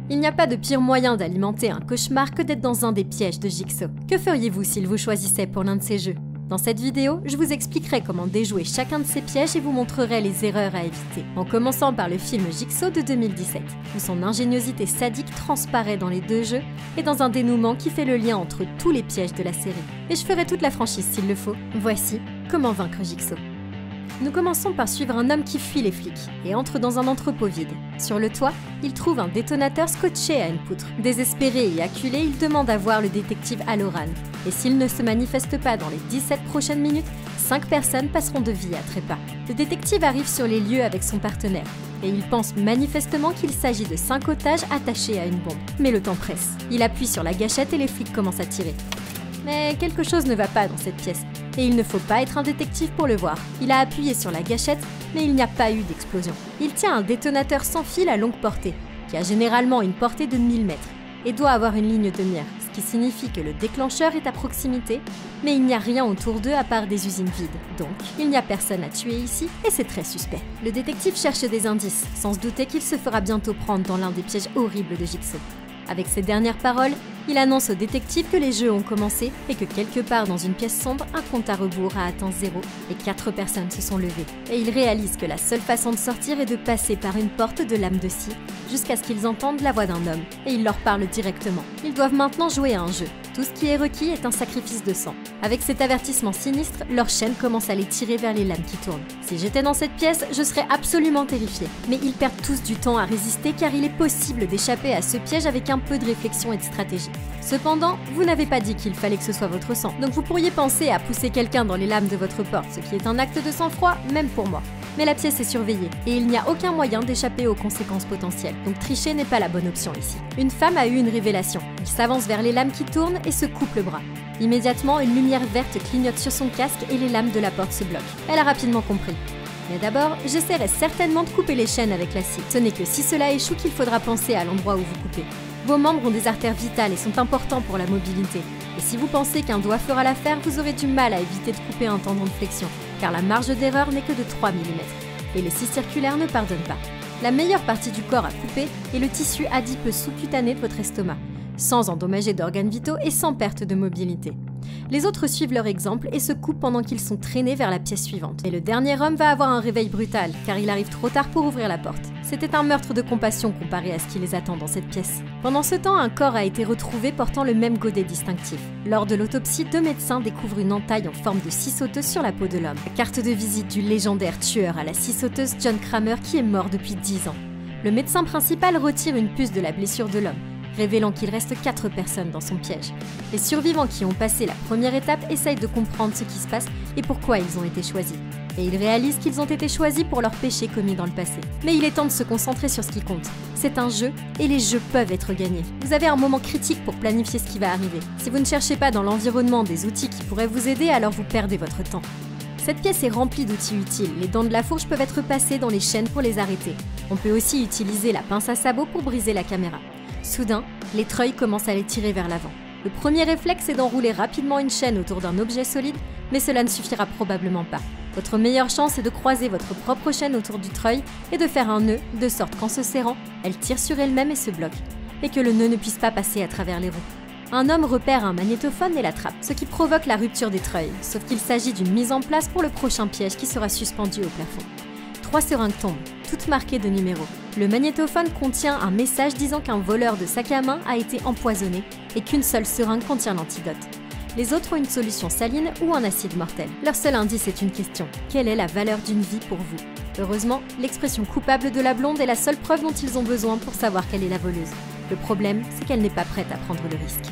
Il n'y a pas de pire moyen d'alimenter un cauchemar que d'être dans un des pièges de Jigsaw. Que feriez-vous s'il vous choisissait pour l'un de ces jeux? Dans cette vidéo, je vous expliquerai comment déjouer chacun de ces pièges et vous montrerai les erreurs à éviter, en commençant par le film Jigsaw de 2017, où son ingéniosité sadique transparaît dans les deux jeux et dans un dénouement qui fait le lien entre tous les pièges de la série. Et je ferai toute la franchise s'il le faut. Voici comment vaincre Jigsaw. Nous commençons par suivre un homme qui fuit les flics et entre dans un entrepôt vide. Sur le toit, il trouve un détonateur scotché à une poutre. Désespéré et acculé, il demande à voir le détective Halloran. Et s'il ne se manifeste pas dans les 17 prochaines minutes, 5 personnes passeront de vie à trépas. Le détective arrive sur les lieux avec son partenaire. Et il pense manifestement qu'il s'agit de 5 otages attachés à une bombe. Mais le temps presse. Il appuie sur la gâchette et les flics commencent à tirer. Mais quelque chose ne va pas dans cette pièce. Et il ne faut pas être un détective pour le voir. Il a appuyé sur la gâchette, mais il n'y a pas eu d'explosion. Il tient un détonateur sans fil à longue portée, qui a généralement une portée de 1000 mètres, et doit avoir une ligne de mire, ce qui signifie que le déclencheur est à proximité, mais il n'y a rien autour d'eux à part des usines vides. Donc, il n'y a personne à tuer ici, et c'est très suspect. Le détective cherche des indices, sans se douter qu'il se fera bientôt prendre dans l'un des pièges horribles de Jigsaw. Avec ces dernières paroles, il annonce au détective que les jeux ont commencé et que quelque part dans une pièce sombre, un compte à rebours a atteint 0 et 4 personnes se sont levées. Et il réalise que la seule façon de sortir est de passer par une porte de lame de scie jusqu'à ce qu'ils entendent la voix d'un homme et il leur parle directement. Ils doivent maintenant jouer à un jeu. Tout ce qui est requis est un sacrifice de sang. Avec cet avertissement sinistre, leur chaîne commence à les tirer vers les lames qui tournent. Si j'étais dans cette pièce, je serais absolument terrifiée. Mais ils perdent tous du temps à résister car il est possible d'échapper à ce piège avec un peu de réflexion et de stratégie. Cependant, vous n'avez pas dit qu'il fallait que ce soit votre sang, donc vous pourriez penser à pousser quelqu'un dans les lames de votre porte, ce qui est un acte de sang-froid, même pour moi. Mais la pièce est surveillée, et il n'y a aucun moyen d'échapper aux conséquences potentielles, donc tricher n'est pas la bonne option ici. Une femme a eu une révélation. Il s'avance vers les lames qui tournent et se coupe le bras. Immédiatement, une lumière verte clignote sur son casque et les lames de la porte se bloquent. Elle a rapidement compris. Mais d'abord, j'essaierai certainement de couper les chaînes avec la scie. Ce n'est que si cela échoue qu'il faudra penser à l'endroit où vous coupez. Vos membres ont des artères vitales et sont importants pour la mobilité. Et si vous pensez qu'un doigt fera l'affaire, vous aurez du mal à éviter de couper un tendon de flexion, car la marge d'erreur n'est que de 3 mm. Et les scies circulaires ne pardonnent pas. La meilleure partie du corps à couper est le tissu adipeux sous-cutané de votre estomac, sans endommager d'organes vitaux et sans perte de mobilité. Les autres suivent leur exemple et se coupent pendant qu'ils sont traînés vers la pièce suivante. Et le dernier homme va avoir un réveil brutal, car il arrive trop tard pour ouvrir la porte. C'était un meurtre de compassion comparé à ce qui les attend dans cette pièce. Pendant ce temps, un corps a été retrouvé portant le même godet distinctif. Lors de l'autopsie, 2 médecins découvrent une entaille en forme de scie sauteuse sur la peau de l'homme. La carte de visite du légendaire tueur à la scie sauteuse John Kramer qui est mort depuis 10 ans. Le médecin principal retire une puce de la blessure de l'homme, révélant qu'il reste 4 personnes dans son piège. Les survivants qui ont passé la première étape essayent de comprendre ce qui se passe et pourquoi ils ont été choisis. Et ils réalisent qu'ils ont été choisis pour leurs péchés commis dans le passé. Mais il est temps de se concentrer sur ce qui compte. C'est un jeu et les jeux peuvent être gagnés. Vous avez un moment critique pour planifier ce qui va arriver. Si vous ne cherchez pas dans l'environnement des outils qui pourraient vous aider, alors vous perdez votre temps. Cette pièce est remplie d'outils utiles. Les dents de la fourche peuvent être passées dans les chaînes pour les arrêter. On peut aussi utiliser la pince à sabot pour briser la caméra. Soudain, les treuils commencent à les tirer vers l'avant. Le premier réflexe est d'enrouler rapidement une chaîne autour d'un objet solide, mais cela ne suffira probablement pas. Votre meilleure chance est de croiser votre propre chaîne autour du treuil et de faire un nœud, de sorte qu'en se serrant, elle tire sur elle-même et se bloque, et que le nœud ne puisse pas passer à travers les roues. Un homme repère un magnétophone et l'attrape, ce qui provoque la rupture des treuils, sauf qu'il s'agit d'une mise en place pour le prochain piège qui sera suspendu au plafond. 3 seringues tombent, toutes marquées de numéros. Le magnétophone contient un message disant qu'un voleur de sac à main a été empoisonné et qu'une seule seringue contient l'antidote. Les autres ont une solution saline ou un acide mortel. Leur seul indice est une question. Quelle est la valeur d'une vie pour vous? Heureusement, l'expression coupable de la blonde est la seule preuve dont ils ont besoin pour savoir qu'elle est la voleuse. Le problème, c'est qu'elle n'est pas prête à prendre le risque.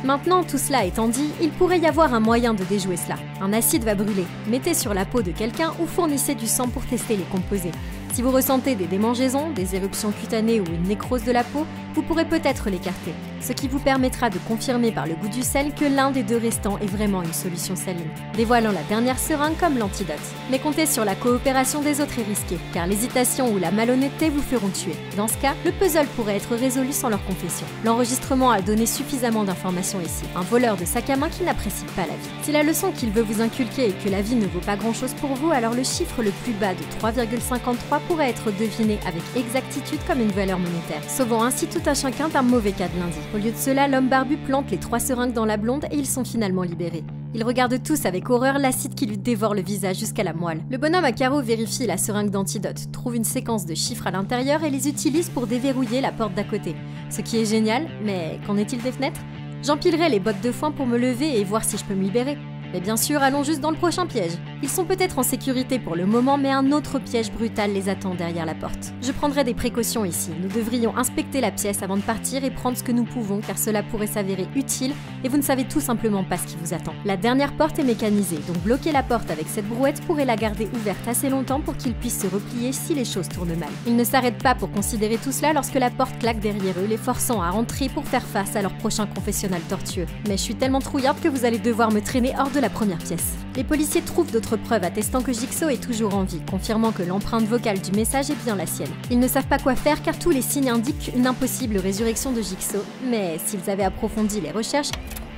Maintenant, tout cela étant dit, il pourrait y avoir un moyen de déjouer cela. Un acide va brûler. Mettez sur la peau de quelqu'un ou fournissez du sang pour tester les composés. Si vous ressentez des démangeaisons, des éruptions cutanées ou une nécrose de la peau, vous pourrez peut-être l'écarter, ce qui vous permettra de confirmer par le goût du sel que l'un des 2 restants est vraiment une solution saline, dévoilant la dernière seringue comme l'antidote. Mais compter sur la coopération des autres est risqué, car l'hésitation ou la malhonnêteté vous feront tuer. Dans ce cas, le puzzle pourrait être résolu sans leur confession. L'enregistrement a donné suffisamment d'informations ici. Un voleur de sac à main qui n'apprécie pas la vie. Si la leçon qu'il veut vous inculquer est que la vie ne vaut pas grand-chose pour vous, alors le chiffre le plus bas de 3,53 pourrait être deviné avec exactitude comme une valeur monétaire, sauvant ainsi tout tout un chacun d'un mauvais cas de lundi. Au lieu de cela, l'homme barbu plante les 3 seringues dans la blonde et ils sont finalement libérés. Ils regardent tous avec horreur l'acide qui lui dévore le visage jusqu'à la moelle. Le bonhomme à carreaux vérifie la seringue d'antidote, trouve une séquence de chiffres à l'intérieur et les utilise pour déverrouiller la porte d'à côté. Ce qui est génial, mais qu'en est-il des fenêtres? J'empilerai les bottes de foin pour me lever et voir si je peux me libérer. Mais bien sûr, allons juste dans le prochain piège. Ils sont peut-être en sécurité pour le moment, mais un autre piège brutal les attend derrière la porte. Je prendrai des précautions ici. Nous devrions inspecter la pièce avant de partir et prendre ce que nous pouvons, car cela pourrait s'avérer utile et vous ne savez tout simplement pas ce qui vous attend. La dernière porte est mécanisée, donc bloquer la porte avec cette brouette pourrait la garder ouverte assez longtemps pour qu'ils puissent se replier si les choses tournent mal. Ils ne s'arrêtent pas pour considérer tout cela lorsque la porte claque derrière eux, les forçant à rentrer pour faire face à leur prochain confessionnal tortueux. Mais je suis tellement trouillarde que vous allez devoir me traîner hors de la première pièce. Les policiers trouvent d'autres preuves attestant que Jigsaw est toujours en vie, confirmant que l'empreinte vocale du message est bien la sienne. Ils ne savent pas quoi faire car tous les signes indiquent une impossible résurrection de Jigsaw, mais s'ils avaient approfondi les recherches,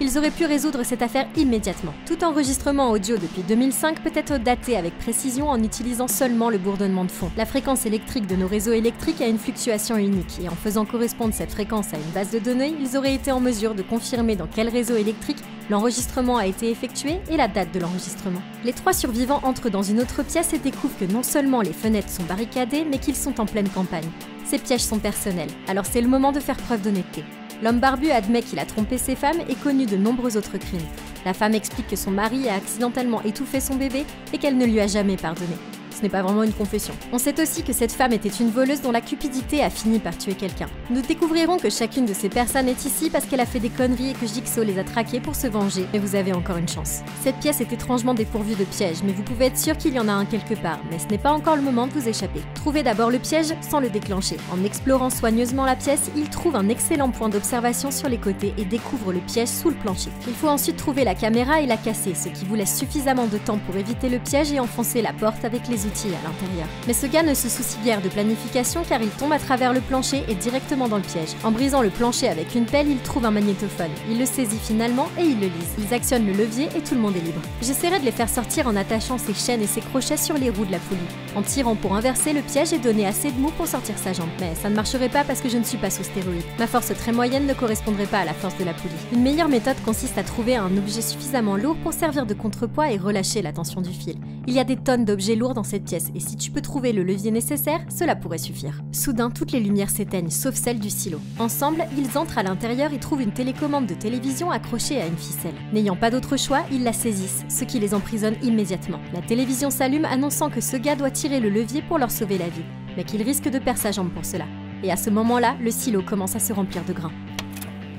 ils auraient pu résoudre cette affaire immédiatement. Tout enregistrement audio depuis 2005 peut être daté avec précision en utilisant seulement le bourdonnement de fond. La fréquence électrique de nos réseaux électriques a une fluctuation unique, et en faisant correspondre cette fréquence à une base de données, ils auraient été en mesure de confirmer dans quel réseau électrique l'enregistrement a été effectué et la date de l'enregistrement. Les 3 survivants entrent dans une autre pièce et découvrent que non seulement les fenêtres sont barricadées, mais qu'ils sont en pleine campagne. Ces pièges sont personnels, alors c'est le moment de faire preuve d'honnêteté. L'homme barbu admet qu'il a trompé ses femmes et connu de nombreux autres crimes. La femme explique que son mari a accidentellement étouffé son bébé et qu'elle ne lui a jamais pardonné. Ce n'est pas vraiment une confession. On sait aussi que cette femme était une voleuse dont la cupidité a fini par tuer quelqu'un. Nous découvrirons que chacune de ces personnes est ici parce qu'elle a fait des conneries et que Jigsaw les a traquées pour se venger, mais vous avez encore une chance. Cette pièce est étrangement dépourvue de pièges, mais vous pouvez être sûr qu'il y en a un quelque part, mais ce n'est pas encore le moment de vous échapper. Trouvez d'abord le piège sans le déclencher. En explorant soigneusement la pièce, il trouve un excellent point d'observation sur les côtés et découvre le piège sous le plancher. Il faut ensuite trouver la caméra et la casser, ce qui vous laisse suffisamment de temps pour éviter le piège et enfoncer la porte avec les outils à l'intérieur. Mais ce gars ne se soucie guère de planification car il tombe à travers le plancher et directement dans le piège. En brisant le plancher avec une pelle, il trouve un magnétophone. Il le saisit finalement et il le lise. Ils actionnent le levier et tout le monde est libre. J'essaierai de les faire sortir en attachant ses chaînes et ses crochets sur les roues de la poulie, en tirant pour inverser le piège et donner assez de mou pour sortir sa jambe. Mais ça ne marcherait pas parce que je ne suis pas sous stéroïdes. Ma force très moyenne ne correspondrait pas à la force de la poulie. Une meilleure méthode consiste à trouver un objet suffisamment lourd pour servir de contrepoids et relâcher la tension du fil. Il y a des tonnes d'objets lourds dans cette pièce et si tu peux trouver le levier nécessaire, cela pourrait suffire. Soudain, toutes les lumières s'éteignent, sauf celle du silo. Ensemble, ils entrent à l'intérieur et trouvent une télécommande de télévision accrochée à une ficelle. N'ayant pas d'autre choix, ils la saisissent, ce qui les emprisonne immédiatement. La télévision s'allume annonçant que ce gars doit tirer le levier pour leur sauver la vie, mais qu'il risque de perdre sa jambe pour cela. Et à ce moment-là, le silo commence à se remplir de grains.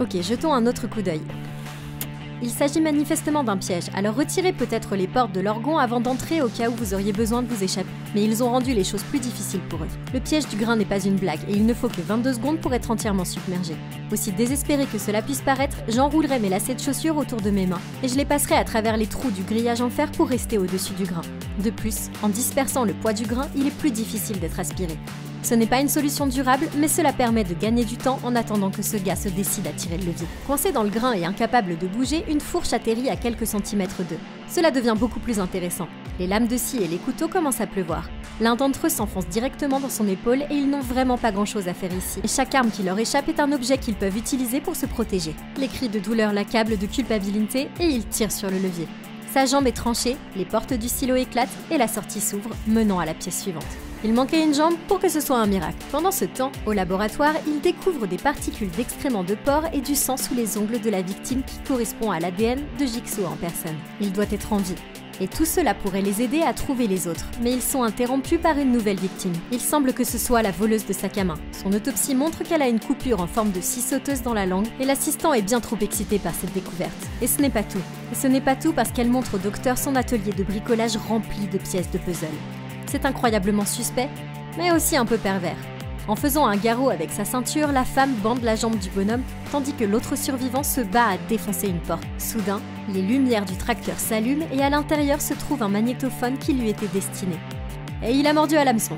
Ok, jetons un autre coup d'œil. Il s'agit manifestement d'un piège, alors retirez peut-être les portes de l'orgon avant d'entrer au cas où vous auriez besoin de vous échapper. Mais ils ont rendu les choses plus difficiles pour eux. Le piège du grain n'est pas une blague et il ne faut que 22 secondes pour être entièrement submergé. Aussi désespéré que cela puisse paraître, j'enroulerai mes lacets de chaussures autour de mes mains et je les passerai à travers les trous du grillage en fer pour rester au-dessus du grain. De plus, en dispersant le poids du grain, il est plus difficile d'être aspiré. Ce n'est pas une solution durable, mais cela permet de gagner du temps en attendant que ce gars se décide à tirer le levier. Coincé dans le grain et incapable de bouger, une fourche atterrit à quelques centimètres d'eux. Cela devient beaucoup plus intéressant. Les lames de scie et les couteaux commencent à pleuvoir. L'un d'entre eux s'enfonce directement dans son épaule et ils n'ont vraiment pas grand-chose à faire ici. Et chaque arme qui leur échappe est un objet qu'ils peuvent utiliser pour se protéger. Les cris de douleur l'accablent de culpabilité et ils tirent sur le levier. Sa jambe est tranchée, les portes du silo éclatent et la sortie s'ouvre, menant à la pièce suivante. Il manquait une jambe pour que ce soit un miracle. Pendant ce temps, au laboratoire, ils découvrent des particules d'excréments de porc et du sang sous les ongles de la victime qui correspond à l'ADN de Jigsaw en personne. Il doit être en vie. Et tout cela pourrait les aider à trouver les autres, mais ils sont interrompus par une nouvelle victime. Il semble que ce soit la voleuse de sac à main. Son autopsie montre qu'elle a une coupure en forme de scie sauteuse dans la langue, et l'assistant est bien trop excité par cette découverte. Et ce n'est pas tout. Et ce n'est pas tout parce qu'elle montre au docteur son atelier de bricolage rempli de pièces de puzzle. C'est incroyablement suspect, mais aussi un peu pervers. En faisant un garrot avec sa ceinture, la femme bande la jambe du bonhomme, tandis que l'autre survivant se bat à défoncer une porte. Soudain, les lumières du tracteur s'allument et à l'intérieur se trouve un magnétophone qui lui était destiné. Et il a mordu à l'hameçon.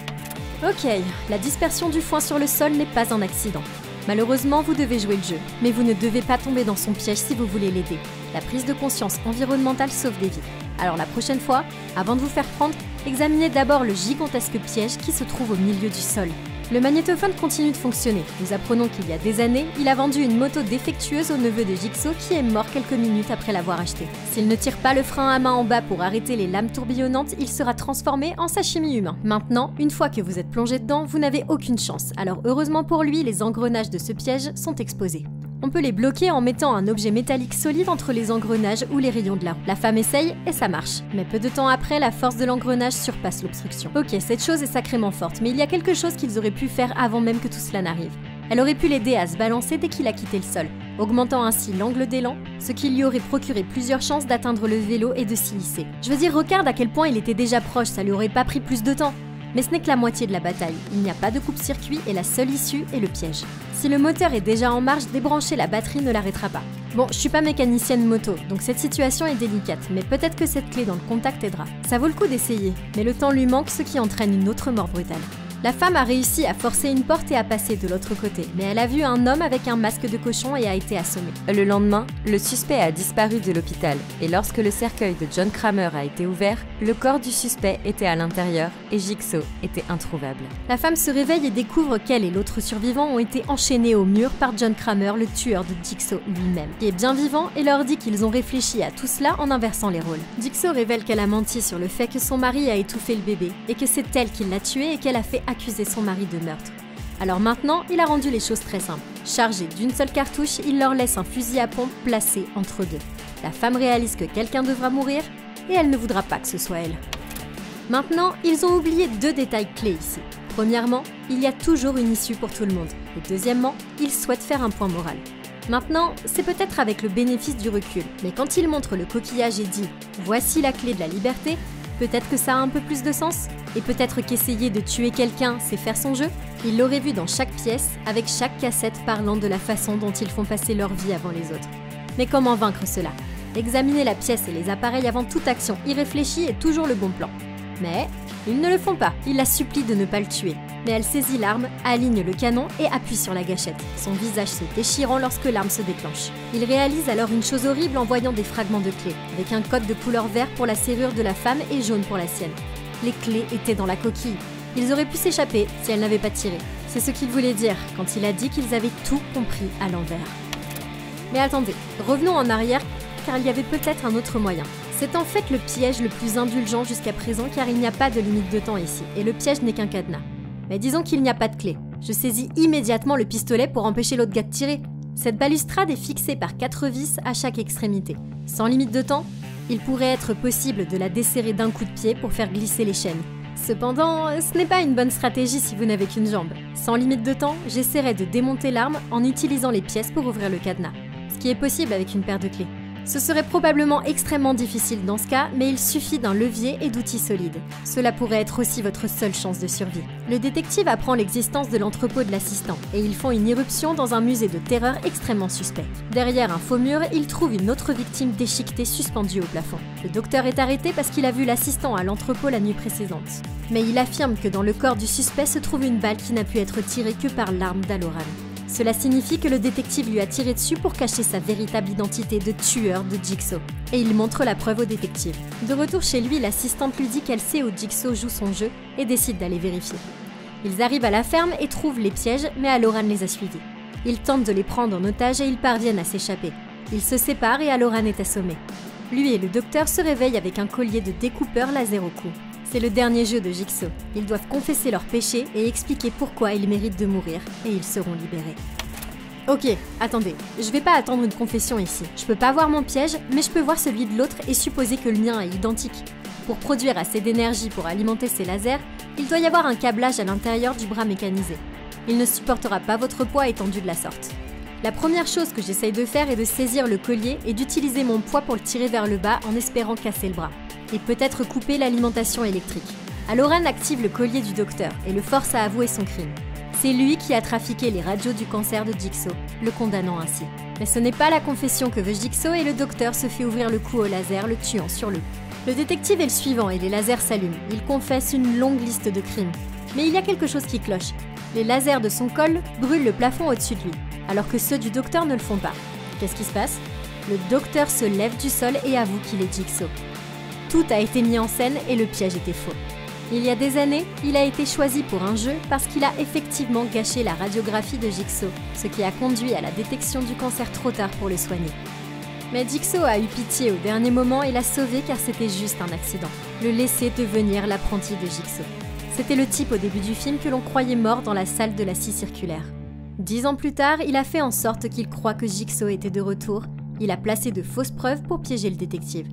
Ok, la dispersion du foin sur le sol n'est pas un accident. Malheureusement, vous devez jouer le jeu, mais vous ne devez pas tomber dans son piège si vous voulez l'aider. La prise de conscience environnementale sauve des vies. Alors la prochaine fois, avant de vous faire prendre, examinez d'abord le gigantesque piège qui se trouve au milieu du sol. Le magnétophone continue de fonctionner. Nous apprenons qu'il y a des années, il a vendu une moto défectueuse au neveu de Jigsaw qui est mort quelques minutes après l'avoir achetée. S'il ne tire pas le frein à main en bas pour arrêter les lames tourbillonnantes, il sera transformé en sashimi humain. Maintenant, une fois que vous êtes plongé dedans, vous n'avez aucune chance. Alors heureusement pour lui, les engrenages de ce piège sont exposés. On peut les bloquer en mettant un objet métallique solide entre les engrenages ou les rayons de la roue. La femme essaye et ça marche. Mais peu de temps après, la force de l'engrenage surpasse l'obstruction. Ok, cette chose est sacrément forte, mais il y a quelque chose qu'ils auraient pu faire avant même que tout cela n'arrive. Elle aurait pu l'aider à se balancer dès qu'il a quitté le sol, augmentant ainsi l'angle d'élan, ce qui lui aurait procuré plusieurs chances d'atteindre le vélo et de s'y hisser. Je veux dire, regarde à quel point il était déjà proche, ça lui aurait pas pris plus de temps. Mais ce n'est que la moitié de la bataille, il n'y a pas de coupe-circuit et la seule issue est le piège. Si le moteur est déjà en marche, débrancher la batterie ne l'arrêtera pas. Bon, je suis pas mécanicienne moto, donc cette situation est délicate, mais peut-être que cette clé dans le contact aidera. Ça vaut le coup d'essayer, mais le temps lui manque, ce qui entraîne une autre mort brutale. La femme a réussi à forcer une porte et à passer de l'autre côté, mais elle a vu un homme avec un masque de cochon et a été assommé. Le lendemain, le suspect a disparu de l'hôpital, et lorsque le cercueil de John Kramer a été ouvert, le corps du suspect était à l'intérieur et Jigsaw était introuvable. La femme se réveille et découvre qu'elle et l'autre survivant ont été enchaînés au mur par John Kramer, le tueur de Jigsaw lui-même, qui est bien vivant et leur dit qu'ils ont réfléchi à tout cela en inversant les rôles. Jigsaw révèle qu'elle a menti sur le fait que son mari a étouffé le bébé, et que c'est elle qui l'a tué et qu'elle a fait accuser son mari de meurtre. Alors maintenant, il a rendu les choses très simples. Chargé d'une seule cartouche, il leur laisse un fusil à pompe placé entre deux. La femme réalise que quelqu'un devra mourir et elle ne voudra pas que ce soit elle. Maintenant, ils ont oublié deux détails clés ici. Premièrement, il y a toujours une issue pour tout le monde. Et deuxièmement, ils souhaitent faire un point moral. Maintenant, c'est peut-être avec le bénéfice du recul, mais quand il montre le coquillage et dit « Voici la clé de la liberté », peut-être que ça a un peu plus de sens. Et peut-être qu'essayer de tuer quelqu'un, c'est faire son jeu. Il l'aurait vu dans chaque pièce, avec chaque cassette parlant de la façon dont ils font passer leur vie avant les autres. Mais comment vaincre cela? Examiner la pièce et les appareils avant toute action irréfléchie est toujours le bon plan. Mais ils ne le font pas. Il la supplie de ne pas le tuer. Mais elle saisit l'arme, aligne le canon et appuie sur la gâchette, son visage se déchirant lorsque l'arme se déclenche. Il réalise alors une chose horrible en voyant des fragments de clés, avec un code de couleur vert pour la serrure de la femme et jaune pour la sienne. Les clés étaient dans la coquille. Ils auraient pu s'échapper si elle n'avait pas tiré. C'est ce qu'il voulait dire quand il a dit qu'ils avaient tout compris à l'envers. Mais attendez, revenons en arrière car il y avait peut-être un autre moyen. C'est en fait le piège le plus indulgent jusqu'à présent car il n'y a pas de limite de temps ici, et le piège n'est qu'un cadenas. Mais disons qu'il n'y a pas de clé. Je saisis immédiatement le pistolet pour empêcher l'autre gars de tirer. Cette balustrade est fixée par 4 vis à chaque extrémité. Sans limite de temps, il pourrait être possible de la desserrer d'un coup de pied pour faire glisser les chaînes. Cependant, ce n'est pas une bonne stratégie si vous n'avez qu'une jambe. Sans limite de temps, j'essaierai de démonter l'arme en utilisant les pièces pour ouvrir le cadenas. Ce qui est possible avec une paire de clés. Ce serait probablement extrêmement difficile dans ce cas, mais il suffit d'un levier et d'outils solides. Cela pourrait être aussi votre seule chance de survie. Le détective apprend l'existence de l'entrepôt de l'assistant, et ils font une irruption dans un musée de terreur extrêmement suspect. Derrière un faux mur, ils trouvent une autre victime déchiquetée suspendue au plafond. Le docteur est arrêté parce qu'il a vu l'assistant à l'entrepôt la nuit précédente. Mais il affirme que dans le corps du suspect se trouve une balle qui n'a pu être tirée que par l'arme d'Halloran. Cela signifie que le détective lui a tiré dessus pour cacher sa véritable identité de tueur de Jigsaw. Et il montre la preuve au détective. De retour chez lui, l'assistante lui dit qu'elle sait où Jigsaw joue son jeu et décide d'aller vérifier. Ils arrivent à la ferme et trouvent les pièges, mais Halloran les a suivis. Ils tentent de les prendre en otage et ils parviennent à s'échapper. Ils se séparent et Halloran est assommé. Lui et le docteur se réveillent avec un collier de découpeur laser au cou. C'est le dernier jeu de Jigsaw. Ils doivent confesser leurs péchés et expliquer pourquoi ils méritent de mourir, et ils seront libérés. Ok, attendez, je vais pas attendre une confession ici. Je peux pas voir mon piège, mais je peux voir celui de l'autre et supposer que le mien est identique. Pour produire assez d'énergie pour alimenter ces lasers, il doit y avoir un câblage à l'intérieur du bras mécanisé. Il ne supportera pas votre poids étendu de la sorte. La première chose que j'essaye de faire est de saisir le collier et d'utiliser mon poids pour le tirer vers le bas en espérant casser le bras. Et peut-être couper l'alimentation électrique. Halloran active le collier du docteur et le force à avouer son crime. C'est lui qui a trafiqué les radios du cancer de Jigsaw, le condamnant ainsi. Mais ce n'est pas la confession que veut Jigsaw et le docteur se fait ouvrir le cou au laser, le tuant sur le coup. Le détective est le suivant et les lasers s'allument. Il confesse une longue liste de crimes. Mais il y a quelque chose qui cloche. Les lasers de son col brûlent le plafond au-dessus de lui, alors que ceux du docteur ne le font pas. Qu'est-ce qui se passe? Le docteur se lève du sol et avoue qu'il est Jigsaw. Tout a été mis en scène et le piège était faux. Il y a des années, il a été choisi pour un jeu parce qu'il a effectivement gâché la radiographie de Jigsaw, ce qui a conduit à la détection du cancer trop tard pour le soigner. Mais Jigsaw a eu pitié au dernier moment et l'a sauvé car c'était juste un accident. Le laisser devenir l'apprenti de Jigsaw. C'était le type au début du film que l'on croyait mort dans la salle de la scie circulaire. 10 ans plus tard, il a fait en sorte qu'il croie que Jigsaw était de retour. Il a placé de fausses preuves pour piéger le détective.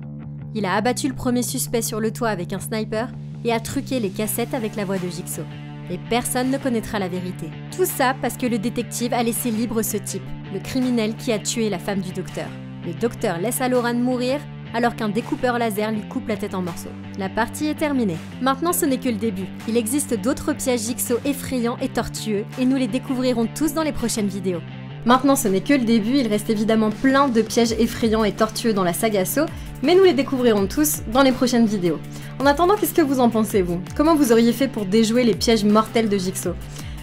Il a abattu le premier suspect sur le toit avec un sniper et a truqué les cassettes avec la voix de Jigsaw. Et personne ne connaîtra la vérité. Tout ça parce que le détective a laissé libre ce type, le criminel qui a tué la femme du docteur. Le docteur laisse Halloran mourir alors qu'un découpeur laser lui coupe la tête en morceaux. La partie est terminée. Maintenant ce n'est que le début. Il existe d'autres pièges Jigsaw effrayants et tortueux et nous les découvrirons tous dans les prochaines vidéos. Maintenant ce n'est que le début, il reste évidemment plein de pièges effrayants et tortueux dans la saga Saw, mais nous les découvrirons tous dans les prochaines vidéos. En attendant, qu'est-ce que vous en pensez vous? Comment vous auriez fait pour déjouer les pièges mortels de Jigsaw?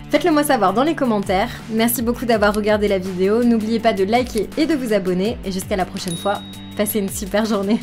Faites-le moi savoir dans les commentaires. Merci beaucoup d'avoir regardé la vidéo, n'oubliez pas de liker et de vous abonner, et jusqu'à la prochaine fois, passez une super journée.